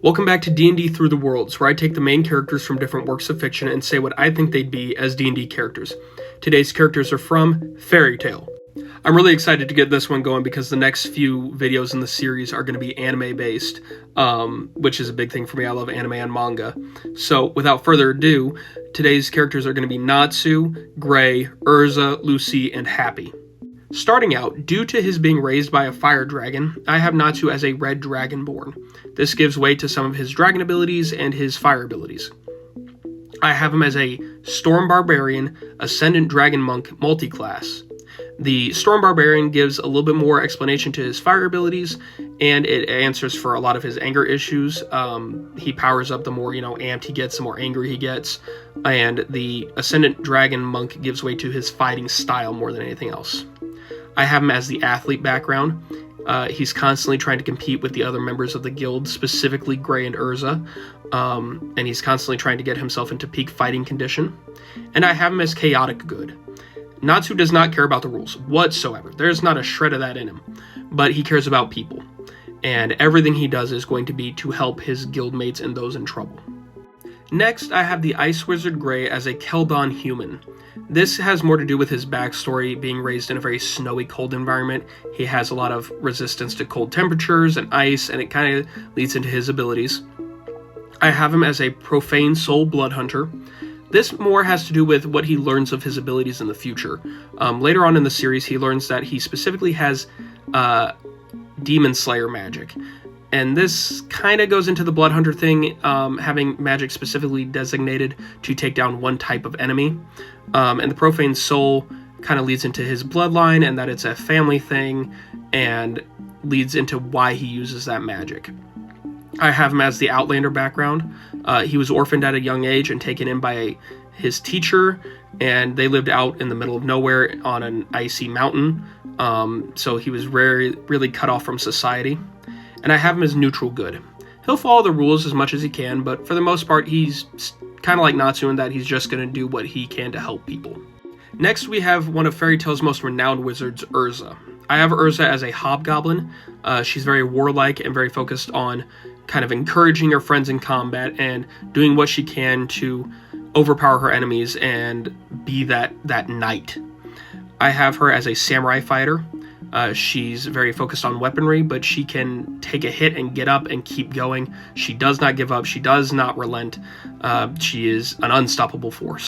Welcome back to D&D Through the Worlds, where I take the main characters from different works of fiction and say what I think they'd be as D&D characters. Today's characters are from Fairy Tale. I'm really excited to get this one going because the next few videos in the series are going to be anime-based, which is a big thing for me. I love anime and manga. So, without further ado, today's characters are going to be Natsu, Gray, Urza, Lucy, and Happy. Starting out, due to his being raised by a fire dragon, I have Natsu as a red dragonborn. This gives way to some of his dragon abilities and his fire abilities. I have him as a Storm Barbarian, Ascendant Dragon Monk multiclass. The Storm Barbarian gives a little bit more explanation to his fire abilities, and it answers for a lot of his anger issues. He powers up the more, amped he gets, the more angry he gets. And the Ascendant Dragon Monk gives way to his fighting style more than anything else. I have him as the athlete background. He's constantly trying to compete with the other members of the guild, specifically Gray and Urza, and he's constantly trying to get himself into peak fighting condition. And I have him as chaotic good. Natsu does not care about the rules whatsoever. There's not a shred of that in him, but he cares about people. And everything he does is going to be to help his guildmates and those in trouble. Next, I have the Ice Wizard Gray as a Keldon human. This has more to do with his backstory, being raised in a very snowy, cold environment. He has a lot of resistance to cold temperatures and ice, and it kind of leads into his abilities. I have him as a Profane Soul Blood Hunter. This more has to do with what he learns of his abilities in the future. Later on in the series, he learns that he specifically has Demon Slayer magic. And this kind of goes into the Blood Hunter thing, having magic specifically designated to take down one type of enemy. And the Profane Soul kind of leads into his bloodline, and that it's a family thing, and leads into why he uses that magic. I have him as the Outlander background. He was orphaned at a young age and taken in by his teacher, and they lived out in the middle of nowhere on an icy mountain. So he was really cut off from society. And I have him as neutral good. He'll follow the rules as much as he can, but for the most part, he's kind of like Natsu in that he's just going to do what he can to help people. Next, we have one of Fairy Tale's most renowned wizards, Urza. I have Urza as a hobgoblin. She's very warlike and very focused on kind of encouraging her friends in combat and doing what she can to overpower her enemies and be that knight. I have her as a samurai fighter. She's very focused on weaponry, but she can take a hit and get up and keep going. She does not give up. She does not relent. She is an unstoppable force.